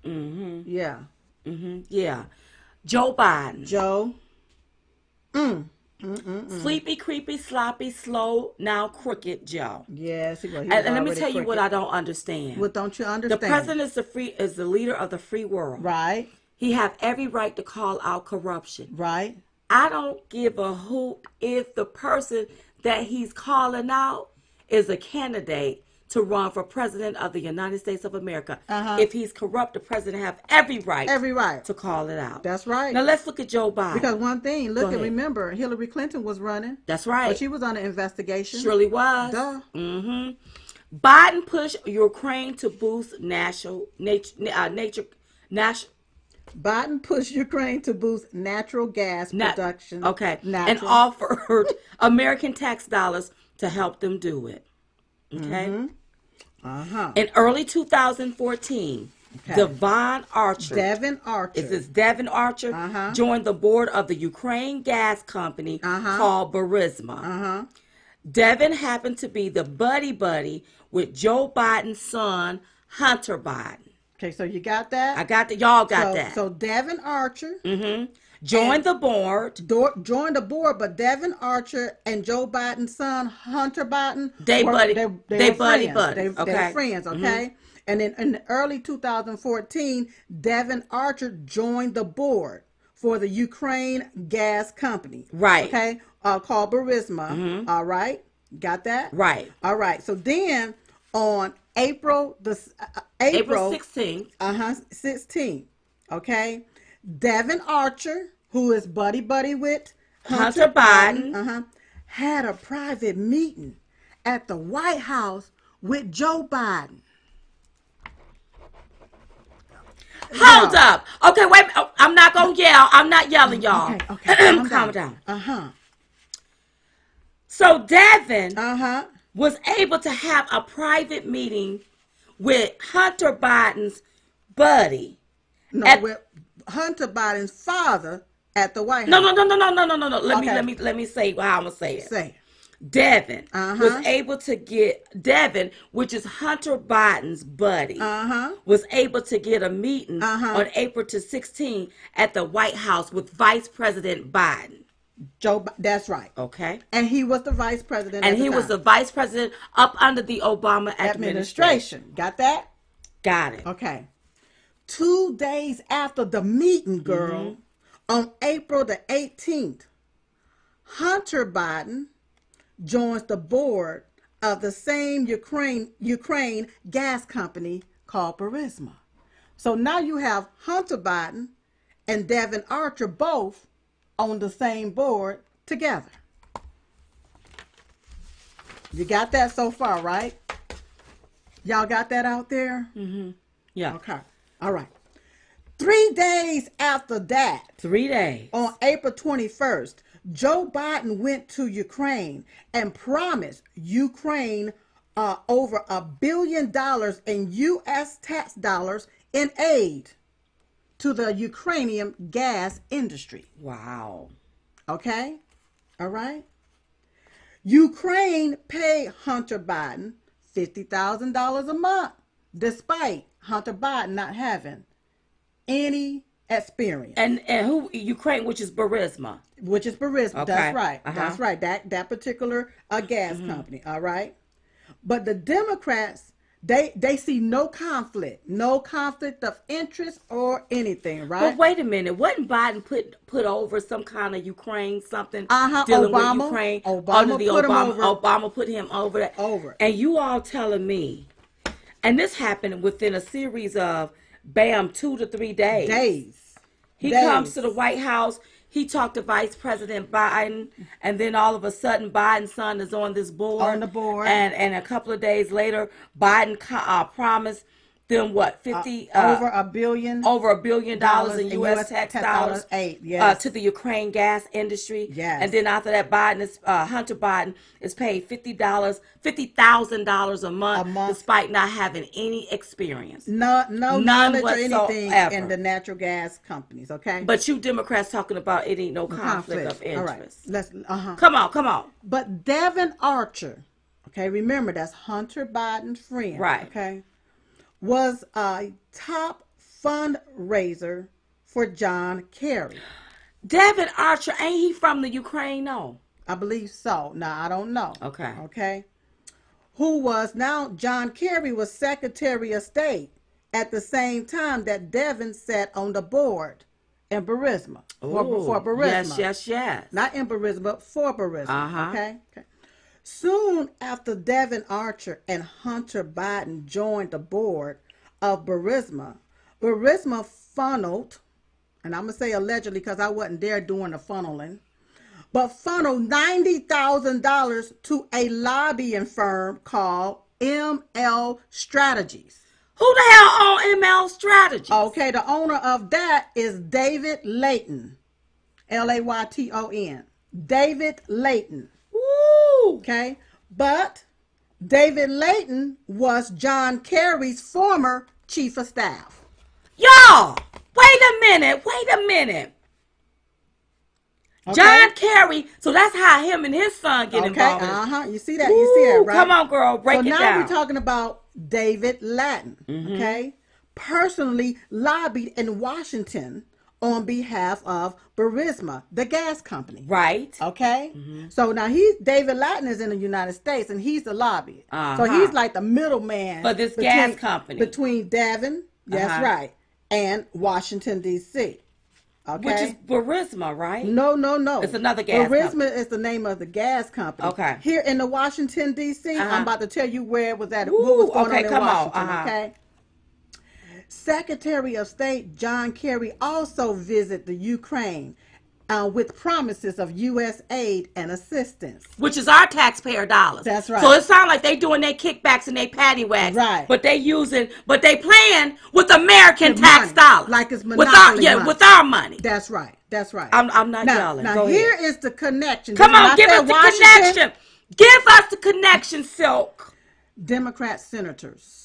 Mm-hmm. Yeah. Mm-hmm. Yeah. Joe Biden. Joe. Mm. Sleepy, creepy, sloppy, slow, now crooked Joe. Yes, well, he was And let me already tell you what crooked. I don't understand. What don't you The understand? president is the leader of the free world. Right. He have every right to call out corruption. Right. I don't give a hoot if the person that he's calling out is a candidate to run for president of the United States of America. Uh-huh. If he's corrupt, the president have every right Every right. to call it out. That's right. Now let's look at Joe Because Biden. one thing, Go look and ahead. remember, Hillary Clinton was running. That's But right. she was under investigation. Surely was. Duh. Mm-hmm. Biden pushed Ukraine to boost national Biden pushed Ukraine to boost natural gas Not production. okay, and Natural. offered American tax dollars to help them do it. Okay. Mm-hmm. Uh-huh. In early 2014, Okay. Devon Is Archer. this Devon Archer, Uh-huh. joined the board of the Ukraine gas company Uh-huh. called Burisma. Uh-huh. Devon happened to be the buddy with Joe Biden's son, Hunter Biden. Okay, so you got that? I got that. Y'all got So that. so Devon Archer Mm-hmm. Joined the board. joined the board, but Devon Archer and Joe Biden's son Hunter Biden They were buddy. they They were buddy friends. buddy. They were Okay. friends, Mm-hmm. okay? And then in early 2014, Devon Archer joined the board for the Ukraine gas company. Right. Okay? Called Burisma. Mm-hmm. All right? Got that? Right. All right. So then on April April 16th. 16th, okay? Devon Archer, who is buddy with Hunter Biden. had a private meeting at the White House with Joe Biden. Hold Now, up. Okay, wait. Oh, I'm not going to yell. I'm not yelling, y'all. okay, Calm down. Uh-huh. So Devin Uh-huh. was able to have a private meeting with Hunter Biden's buddy. No, with Hunter Biden's father at the White House. No. Okay. Let me say how I'm gonna say it. Say. Devin Uh-huh. was able to get Devin, which is Hunter Biden's buddy, Uh-huh. was able to get a meeting Uh-huh. on April 16th at the White House with Vice President Biden. That's right. Okay. And he was the vice president And at the he was the time. vice president up under the Obama administration. Got that? Got it. Okay. 2 days after the meeting, girl, on April the 18th, Hunter Biden joins the board of the same Ukraine gas company called Burisma. So now you have Hunter Biden and Devon Archer both on the same board together. You got that so far, right? Y'all got that out there? Yeah. Okay. All right. 3 days after that, 3 days. on April 21st, Joe Biden went to Ukraine and promised Ukraine over $1 billion in U.S. tax dollars in aid to the Ukrainian gas industry. Wow. Okay? All right? Ukraine paid Hunter Biden $50,000 a month, despite Hunter Biden not having any experience. And who Ukraine, which is Burisma. Which is Burisma. Okay. That's right. Uh-huh. That's right. That particular gas company. All right. But the Democrats, they see no conflict of interest or anything, right? But wait a minute, wasn't Biden put over some kind of Ukraine something Obama, with Ukraine Obama under the put him Obama? over. Obama put him over that. Over. And you all telling me, and this happened within a series of 2 to 3 days. He comes to the White House. He talked to Vice President Biden, and then all of a sudden, Biden's son is on this board. On the board. And a couple of days later, Biden promised them what, 50 over $1 billion. over $1 billion in U.S. tax dollars aid, yes. to the Ukraine gas industry. Yes. And then after that, Hunter Biden is paid $50,000 a month, despite not having any experience. No knowledge or whatsoever. anything in the natural gas companies. Okay. But you Democrats talking about it ain't no conflict of All right. interest. Let's. Come on. But Devon Archer, okay, remember that's Hunter Biden's friend. Right. Okay. Was a top fundraiser for John Kerry. Devon Archer, ain't he from the Ukraine? No. I believe so. Now, I don't know. Okay. Okay. Who was now, John Kerry was Secretary of State at the same time that Devon sat on the board in Burisma. For Burisma. Yes. Not in Burisma, but for Burisma. Uh-huh. Okay. Soon after Devon Archer and Hunter Biden joined the board of Burisma, Burisma funneled, and I'm going to say allegedly because I wasn't there doing the funneling, but funneled $90,000 to a lobbying firm called ML Strategies. Who the hell own ML Strategies? Okay, the owner of that is David Layton. Layton. David Layton. Woo! Okay, but David Layton was John Kerry's former chief of staff. Y'all, wait a minute. Okay. John Kerry, so that's how him and his son get involved. You see that? Ooh, you see it, right? Come on, girl, break it down. So now we're talking about David Layton, okay? Personally lobbied in Washington on behalf of Burisma, the gas company. Right. Okay? So now David Layton is in the United States and he's the lobbyist. So he's like the middleman for this gas company. Between Devon, that's right, and Washington, D.C. Okay. Which is Burisma, right? No. It's another gas company. Burisma is the name of the gas company. Okay. Here in the Washington, D.C., I'm about to tell you where it was at. What was going on in Washington, okay? Secretary of State John Kerry also visited the Ukraine with promises of U.S. aid and assistance. Which is our taxpayer dollars. That's right. So it sounds like they doing their kickbacks and they patty wags. Right. But they playing with American tax dollars. Like it's monopoly money. With our money. That's right. I'm not yelling. Now here is the connection. Come on, give us the connection. Give us the connection, Silk. Democrat senators.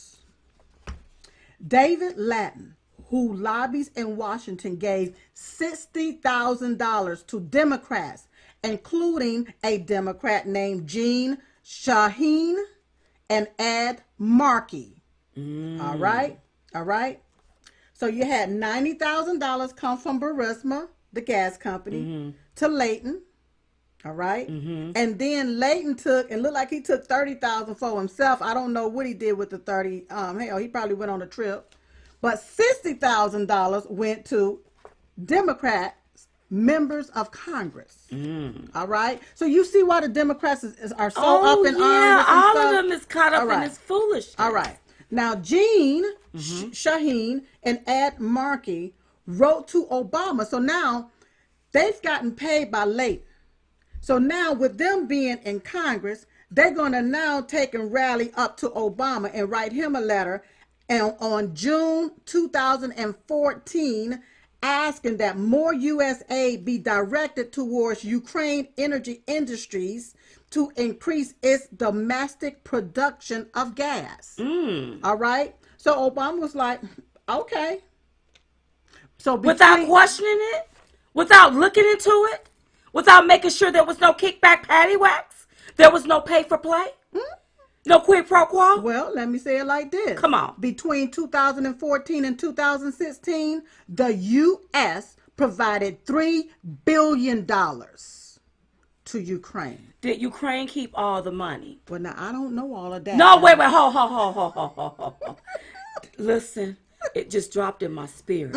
David Layton, who lobbies in Washington, gave $60,000 to Democrats, including a Democrat named Jean Shaheen and Ed Markey. All right. So you had $90,000 come from Burisma, the gas company, to Layton. All right. And then Layton looked like he took $30,000 for himself. I don't know what he did with the 30. Hell, he probably went on a trip. But $60,000 went to Democrats, members of Congress. All right. So you see why the Democrats are so up in arms. Yeah, all of them is caught up in this foolishness. All right. Now, Jean Shaheen and Ed Markey wrote to Obama. So now they've gotten paid by Layton. So now with them being in Congress, they're going to now take and rally up to Obama and write him a letter on June 2014 asking that more U.S. aid be directed towards Ukraine energy industries to increase its domestic production of gas. All right? So Obama was like, okay. So without questioning it? Without looking into it? Without making sure there was no kickback patty wax? There was no pay for play? No quid pro quo? Well, let me say it like this. Come on. Between 2014 and 2016, the U.S. provided $3 billion to Ukraine. Did Ukraine keep all the money? Well, now, I don't know all of that. No, wait. Ho. Listen, it just dropped in my spirit.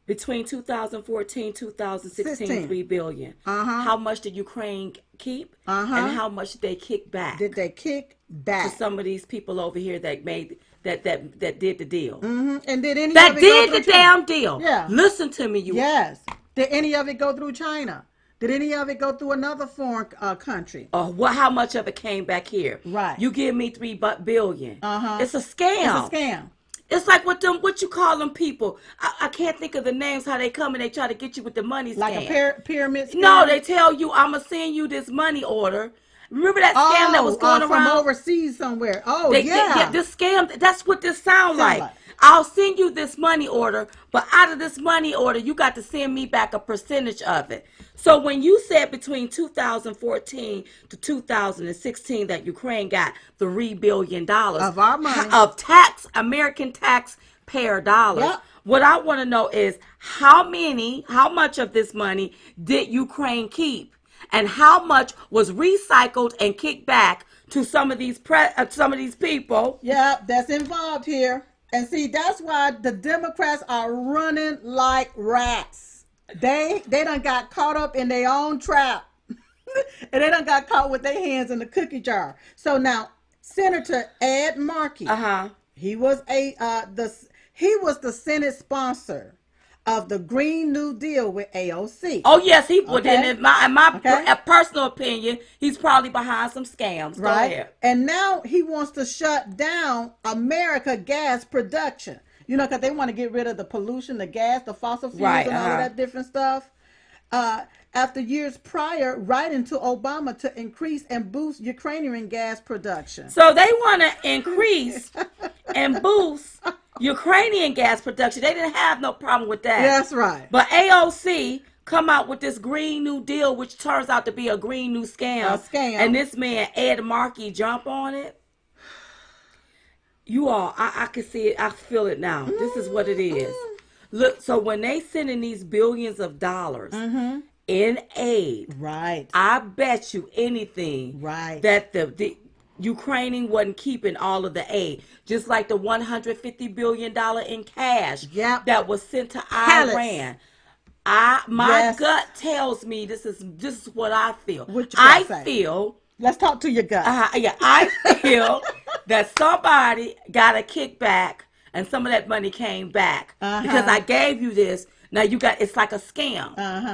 Between 2014 2016, $3 billion. How much did Ukraine keep? And how much did they kick back? Did they kick back to some of these people over here that made that did the deal? And did any that of it did go the damn deal? Yeah. Listen to me, you. Yes. Did any of it go through China? Did any of it go through another foreign country? How much of it came back here? Right. You give me $3 billion. It's a scam. It's a scam. It's like what you call them people. I can't think of the names, how they come and they try to get you with the money scam. Like a pyramid scam? No, they tell you, I'm going to send you this money order. Remember that scam that was going around? From overseas somewhere. This scam, that's what this sounds like. I'll send you this money order, but out of this money order, you got to send me back a percentage of it. So when you said between 2014 to 2016 that Ukraine got $3 billion of our money, of American taxpayer dollars. Yep. What I want to know is how much of this money did Ukraine keep? And how much was recycled and kicked back to some of these people? Yeah, that's involved here. And see, that's why the Democrats are running like rats. They done got caught up in their own trap. And they done got caught with their hands in the cookie jar. So now, Senator Ed Markey, he was he was the Senate sponsor of the Green New Deal with AOC. Oh yes, he would. Okay. In my personal opinion, he's probably behind some scams. Right. Go ahead. And now he wants to shut down America gas production. You know, because they want to get rid of the pollution, the gas, the fossil fuels, and all of that different stuff. After years prior, writing to Obama to increase and boost Ukrainian gas production. So they want to increase and boost Ukrainian gas production. They didn't have no problem with that. That's right. But AOC come out with this Green New Deal, which turns out to be a Green New scam. A scam. And this man, Ed Markey, jump on it. You all, I can see it. I feel it now. This is what it is. Look, so when they sending these billions of dollars in aid, right? I bet you anything, right, that the Ukrainian wasn't keeping all of the aid, just like the $150 billion in cash that was sent to Iran. My gut tells me this is what I feel. I feel. Let's talk to your gut. I feel that somebody got a kickback and some of that money came back because I gave you this. Now it's like a scam.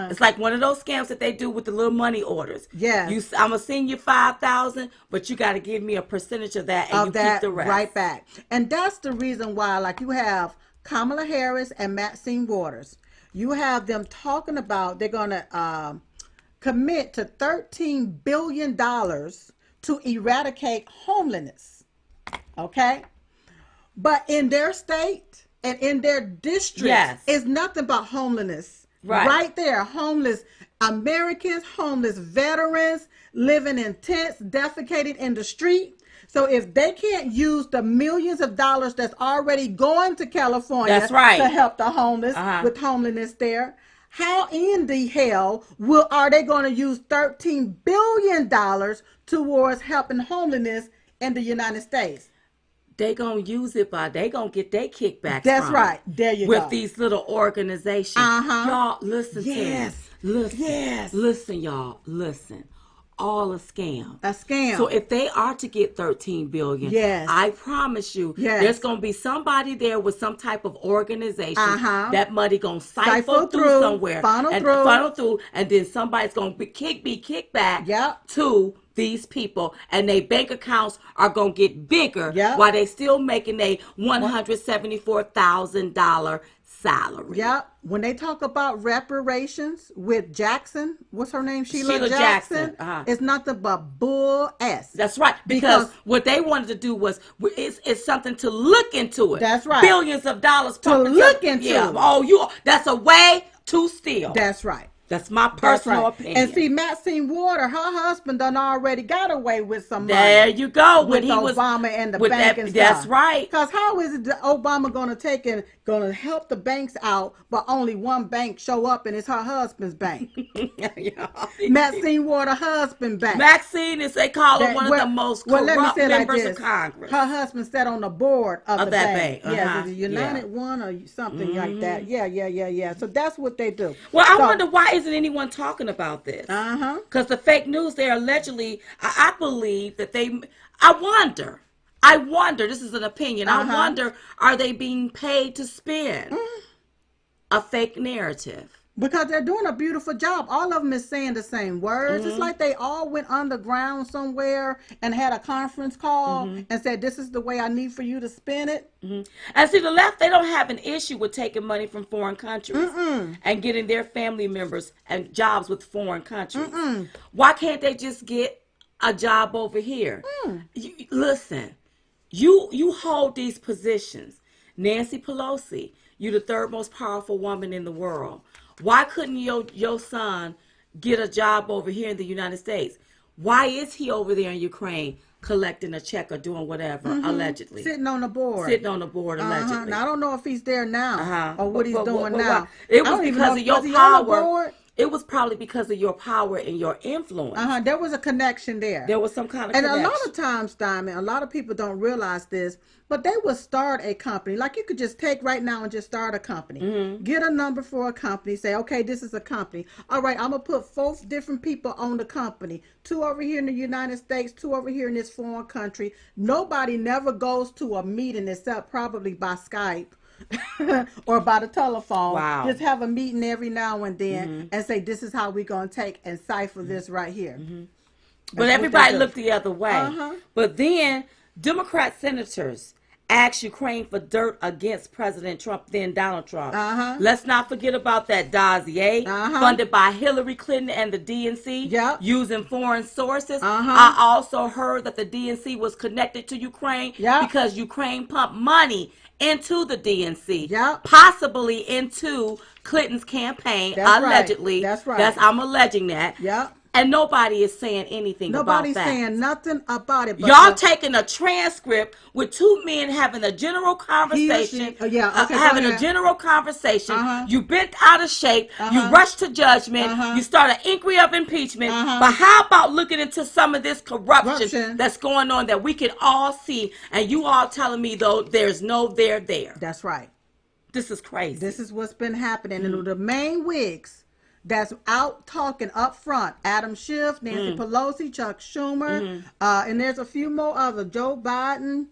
It's like one of those scams that they do with the little money orders. Yeah. I'm gonna send you $5,000, but you got to give me a percentage of that, and you keep the rest. Right back. And that's the reason why, like, you have Kamala Harris and Maxine Waters. You have them talking about they're gonna commit to $13 billion to eradicate homelessness. Okay, but in their state and in their district, it's nothing but homelessness. Right there, homeless Americans, homeless veterans living in tents, defecating in the street. So if they can't use the millions of dollars that's already going to California to help the homeless with homelessness there, how in the hell are they going to use $13 billion towards helping homelessness in the United States? They gonna use it they gonna get their kickbacks. That's right. There you go. With these little organizations. Y'all listen to me. Listen, y'all. Listen. All a scam. A scam. So if they are to get $13 billion, I promise you, there's gonna be somebody there with some type of organization. That money gonna siphon through somewhere, funnel through, and then somebody's gonna be kicked back to these people, and their bank accounts are gonna get bigger while they still making a $174,000 salary. When they talk about reparations with Jackson, what's her name? Sheila Jackson. It's nothing but bull ass. That's right. Because what they wanted to do was it's something to look into it. That's right. Billions of dollars to look into. That's a way to steal. That's right. That's my personal opinion. And see, Maxine Waters, her husband done already got away with some money. There you go. With Obama and the bank and stuff. That's right. Because how is it that Obama going to help the banks out, but only one bank show up and it's her husband's bank? Maxine Waters' husband bank. Maxine they call her one of the most corrupt members of Congress. Her husband sat on the board of the bank. Yes, the United One or something like that. Yeah. So that's what they do. Well, I wonder why isn't anyone talking about this? Because the fake news, they're allegedly, I believe that I wonder, this is an opinion, I wonder, are they being paid to spin a fake narrative? Because they're doing a beautiful job. All of them is saying the same words. It's like they all went underground somewhere and had a conference call and said, this is the way I need for you to spin it. And see, the left, they don't have an issue with taking money from foreign countries and getting their family members and jobs with foreign countries. Why can't they just get a job over here? Listen, you hold these positions. Nancy Pelosi, you're the third most powerful woman in the world. Why couldn't your son get a job over here in the United States? Why is he over there in Ukraine collecting a check or doing whatever, allegedly. Sitting on the board. Allegedly. Now, I don't know if he's there now or what he's doing now. It was because of your power. It was probably because of your power and your influence. There was a connection there. There was some kind of connection. And a lot of times, Diamond, a lot of people don't realize this, but they will start a company. Like you could just take right now and just start a company. Get a number for a company. Say, okay, this is a company. All right, I'm going to put 4 different people on the company. 2 over here in the United States, 2 over here in this foreign country. Nobody never goes to a meeting except probably by Skype. or by the telephone. Wow. Just have a meeting every now and then and say, this is how we're going to take and cipher this right here. But everybody looked the other way. But then Democrat senators asked Ukraine for dirt against President Trump, then Donald Trump. Let's not forget about that dossier funded by Hillary Clinton and the DNC using foreign sources. I also heard that the DNC was connected to Ukraine because Ukraine pumped money into the DNC, possibly into Clinton's campaign, allegedly. That's right. I'm alleging that. And nobody is saying anything about that. Nobody's saying nothing about it. But y'all taking a transcript with 2 men having a general conversation. Having a general conversation. You bent out of shape. You rushed to judgment. You start an inquiry of impeachment. But how about looking into some of this corruption that's going on that we can all see? And you all telling me, though, there's no there there. That's right. This is crazy. This is what's been happening. And the main wigs that's out talking up front: Adam Schiff, Nancy Pelosi, Chuck Schumer, and there's a few more other. Joe Biden.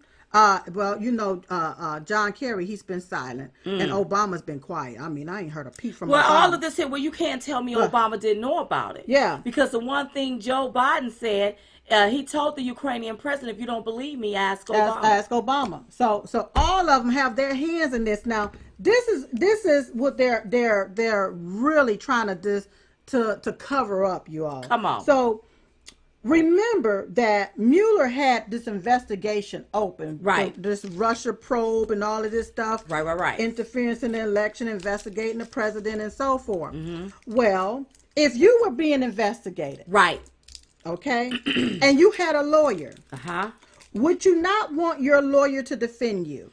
John Kerry, he's been silent, and Obama's been quiet. I mean, I ain't heard a peep from Obama. All of this here, you can't tell me Obama didn't know about it. Because the one thing Joe Biden said, he told the Ukrainian president, if you don't believe me, ask Obama. Ask Obama. So all of them have their hands in this. Now, this is what they're really trying to cover up, you all. Come on. So remember that Mueller had this investigation open. Right. This Russia probe and all of this stuff. Right. Interference in the election, investigating the president and so forth. Well, if you were being investigated. Right. Okay. And you had a lawyer. Would you not want your lawyer to defend you?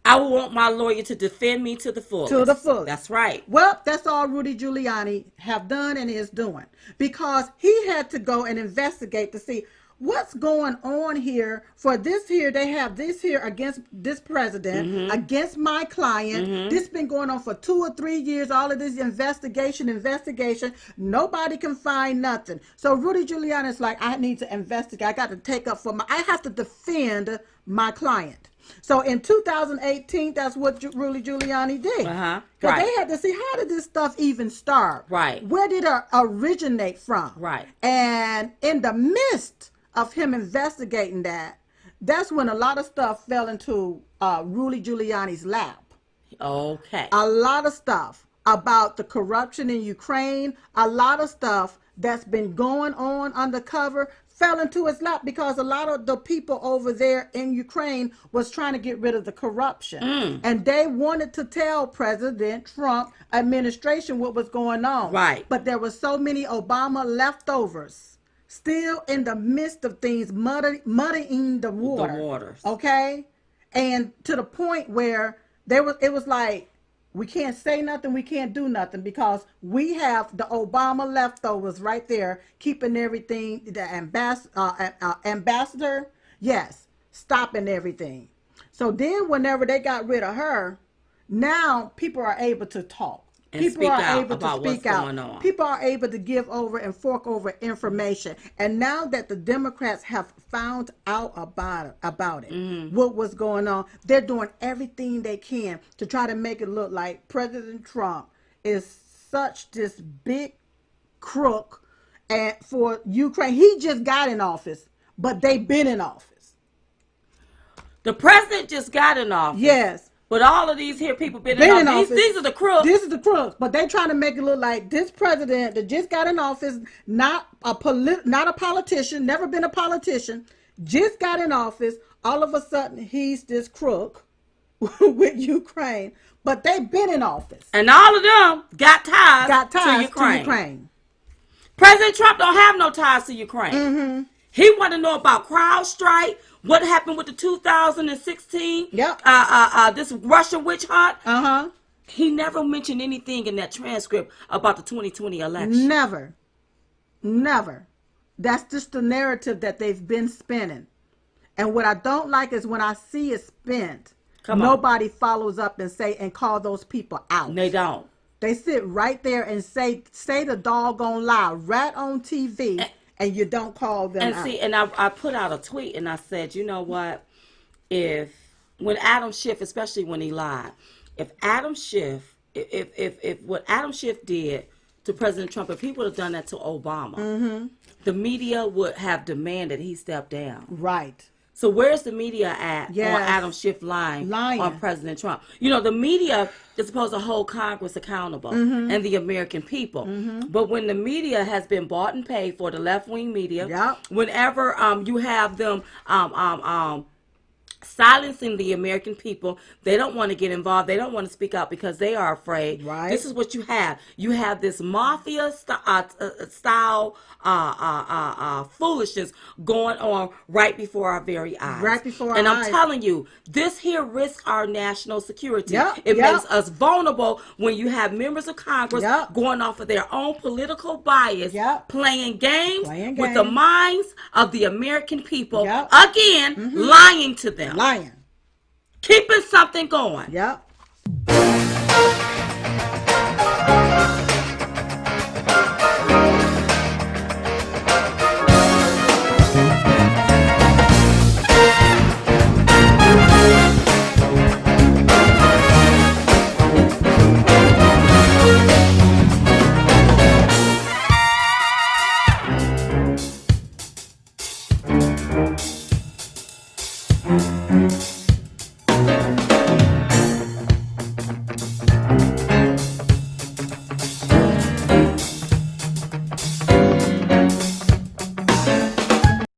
I would want my lawyer to defend me to the fullest. To the fullest. That's right. Well, that's all Rudy Giuliani have done and is doing, because he had to go and investigate to see what's going on here. For this here, they have this here against this president, against my client. This been going on for 2 or 3 years. All of this investigation. Nobody can find nothing. So Rudy Giuliani is like, I need to investigate. I got to take up I have to defend my client. So in 2018, that's what Rudy Giuliani did. Because they had to see, how did this stuff even start? Right. Where did it originate from? Right. And in the midst of him investigating that's when a lot of stuff fell into Rudy Giuliani's lap. Okay. A lot of stuff about the corruption in Ukraine, a lot of stuff that's been going on undercover fell into his lap, because a lot of the people over there in Ukraine was trying to get rid of the corruption. And they wanted to tell President Trump administration what was going on. Right. But there were so many Obama leftovers still in the midst of things, muddying the water. The waters. Okay? And to the point where it was like, we can't say nothing, we can't do nothing, because we have the Obama leftovers right there keeping everything. The ambassador, yes, stopping everything. So then whenever they got rid of her, now people are able to talk. And people are able to speak out. Going on. People are able to give over and fork over information. And now that the Democrats have found out about it, what was going on, they're doing everything they can to try to make it look like President Trump is such this big crook and for Ukraine. He just got in office, but they've been in office. The president just got in office. Yes. But all of these here people been in office. These are the crooks. This is the crooks. But they trying to make it look like this president that just got in office, not a politician, never been a politician, just got in office. All of a sudden, he's this crook with Ukraine. But they've been in office. And all of them got ties to Ukraine. President President Trump don't have no ties to Ukraine. He want to know about CrowdStrike, what happened with the 2016, this Russia witch hunt. He never mentioned anything in that transcript about the 2020 election. Never. That's just the narrative that they've been spinning. And what I don't like is when I see it spent, nobody follows up and call those people out. They don't. They sit right there and say the doggone lie right on TV, and you don't call them out. And I put out a tweet and I said, you know what? When Adam Schiff, especially when he lied, if what Adam Schiff did to President Trump, if he would have done that to Obama, the media would have demanded he step down. Right. So where's the media at on Adam Schiff lying on President Trump? You know, the media is supposed to hold Congress accountable and the American people. But when the media has been bought and paid for, the left-wing media, whenever you have them silencing the American people, they don't want to get involved. They don't want to speak out because they are afraid. Right. This is what you have. You have this mafia style foolishness going on right before our very eyes. Right before our eyes. And I'm telling you, this here risks our national security. It makes us vulnerable when you have members of Congress going off of their own political bias, playing games with the minds of the American people, again, lying to them. Lying. Keeping something going.